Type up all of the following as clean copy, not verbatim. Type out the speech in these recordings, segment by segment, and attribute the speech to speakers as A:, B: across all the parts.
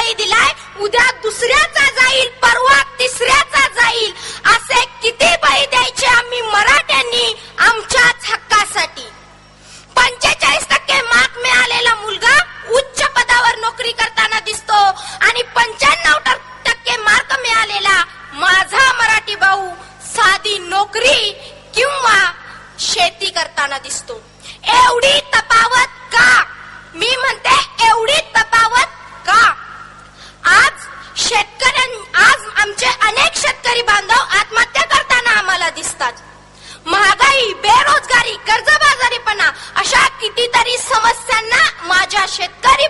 A: बळी दिलाय, उद्या दुसऱ्याचा जाईल, परवा तिसऱ्याचा जाईल, असे किती बळी द्यायचे आम्ही मराठ्यांनी आमच्याच हक्कासाठी. 45% मार्क मिळालेला मुलगा उच्च पदावर नोकरी करताना दिसतो आणि 95% मार्क मिळालेला माझा मराठी भाऊ साधी नोकरी किंवा शेती करताना दिसतो. एवढी तफावत का? मी म्हणते एवढी तफावत का? आज आमचे अनेक शेतकरी बांधव आत्महत्या करताना आम्हाला दिसतात. महागाई, बेरोजगारी, कर्जबाजारीपणा अशा कितीतरी समस्यांचा माझ्या शेतकरी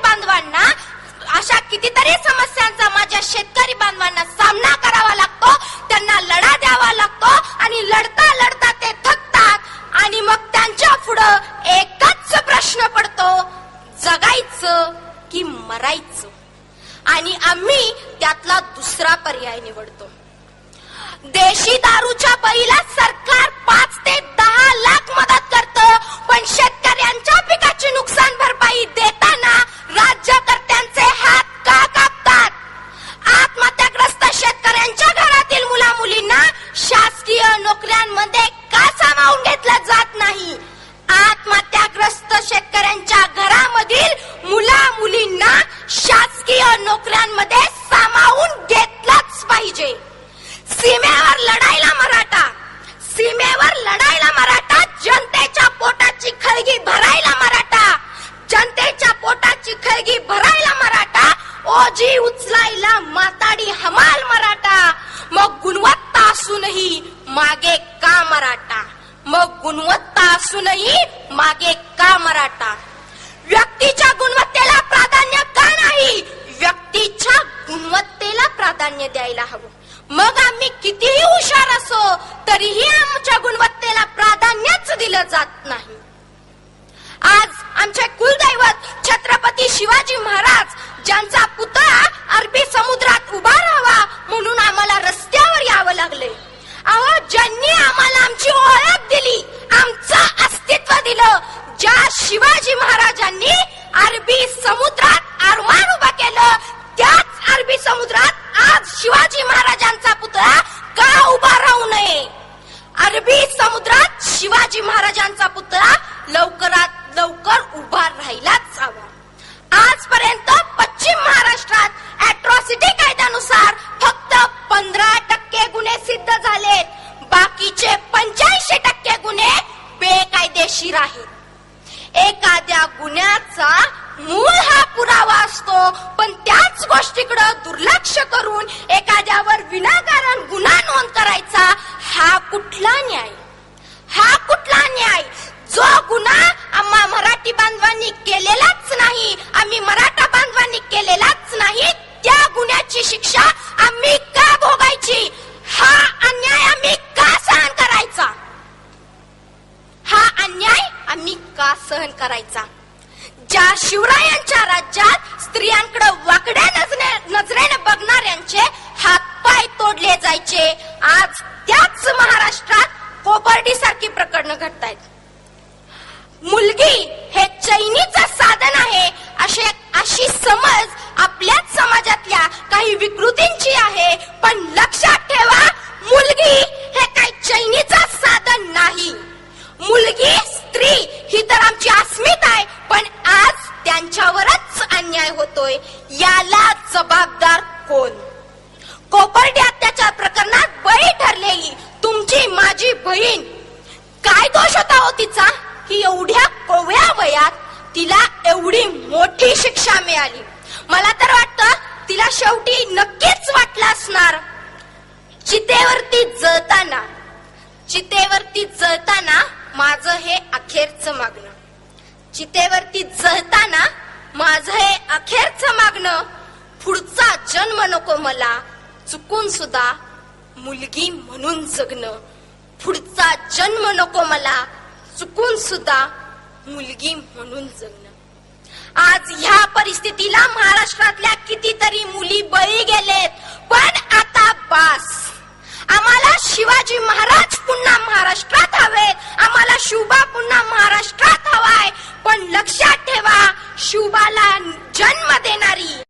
A: बांधवांना सामना करावा लागतो. त्यांना लढा द्यावा लागतो आणि लढता लढता ते थकतात आणि मग त्यांच्या पुढं एकच प्रश्न पडतो, जगायचं की मरायचं. आणि आम्ही त्यातला दुसरा पर्याय निवडतो. देशी दारूच्या बळीला सरकार 5 ते 10 लाख मदत करतं, पण शेतकऱ्यांच्या पिकाची नुकसान भरपाई देताना राज्यकर्त्यांचे हात का कापतात? आत्महत्याग्रस्त शेतकऱ्यांच्या घरातील मुला मुलींना शासकीय नोकऱ्यांमध्ये का सामावून घेतलं जात नाही? आत्महत्याग्रस्त शेतकऱ्यांच्या घरामधील मुला मुलींना शासकीय नोकऱ्यांमध्ये सामावून घेतलंच पाहिजे. सीमेवर लढायला मराठा, जनतेच्या पोटाची खळगी भरायला मराठा, ओझी उचलायला माताडी हमाल मराठा. मग गुणवत्ता असूनही मागे का मराठा? व्यक्तीच्या गुणवत्तेला प्राधान्य का नाही? व्यक्तीच्या गुणवत्तेला प्राधान्य द्यायला हवं. मग आम्ही कितीही हुशार असो तरीही आमच्या गुणवत्तेला प्राधान्यच दिलं जात नाही. आज आमचे कुलदैवत छत्रपती शिवाजी महाराज, ज्यांचा पुतळा अरबी समुद्रात उभा राहावा म्हणून आम्हाला रस्त्यावर यावं लागले. ज्यांनी आम्हाला आमची ओळख दिली, आमचं अस्तित्व दिलं, ज्या शिवाजी महाराजांनी अरबी समुद्रात आरमार उभा केलं, त्याच अरबी समुद्रात आज शिवाजी महाराजांचा पुतळा का उभा राहू नये? अरबी समुद्रात शिवाजी महाराजांचा पुतळा लवकरात लवकर उभा राहिलाच हवा. आजपर्यंत पश्चिम महाराष्ट्रात अॅट्रॉसिटी कायद्यानुसार फक्त 15% गुन्हे सिद्ध झालेत. बाकीचे 85% गुन्हे बेकायदेशीर आहेत. एखाद्या गुन्ह्याचा मूळ हा पुरावा असतो, पण त्याच गोष्टीकडे दुर्लक्ष करून एखाद्यावर विनाकारण गुन्हा नोंद करायचा, हा कुठला न्याय? जो गुन्हा आम्हा मराठी बांधवांनी केलेलाच नाही, आम्ही मराठा बांधवांनी केलेलाच नाही, त्या गुन्ह्याची शिक्षा आम्ही का भोगायची? हा अन्याय आम्ही का सहन करायचा? ज्या शिवरायांच्या राज्यात स्त्रियांकडे वाकड्या नजरेने बघणाऱ्यांचे हातपाय तोडले जायचे, आज त्याच महाराष्ट्रात कोपर्डी सारखी प्रकरणं घडतायत. मुलगी हे चैनीचं साधन आहे अशी समज आपल्याच समाजातल्या काही विकृतींची आहे. पण लक्षात ठेवा, मुलगी हे काही चैनीचं साधन नाही. मुलगी, स्त्री ही तर आमची अस्मिता आहे, पण आज त्यांच्यावरच अन्याय होतोय. याला जबाबदार कोण? कोपर्डी अत्याचार प्रकरणात बळी ठरलेली तुमची माझी बहीण, काय दोष होता हो तिचा की एवढ्या कोवळ्या वयात तिला एवढी मोठी शिक्षा मिळाली? मला तर वाटतं तिला शेवटी नक्कीच वाटलं असणार, चितेवरती जळताना माझं हे अखेरचं मागणं, पुढचा जन्म नको मला, चुकून सुद्धा मुलगी म्हणून जगणं. पुढचा जन्म नको मला, चुकून सुद्धा मुलगी म्हणून जगणं. आज ह्या परिस्थितीला महाराष्ट्रातल्या कितीतरी मुली बळी गेलेत, पण आता बास. आम्हाला शिवाजी महाराज पुन्हा महाराष्ट्रात हवेत, आम्हाला शिवबा पुन्हा महाराष्ट्रात हवाय. पण लक्षात ठेवा, शिवबाला जन्म देणारी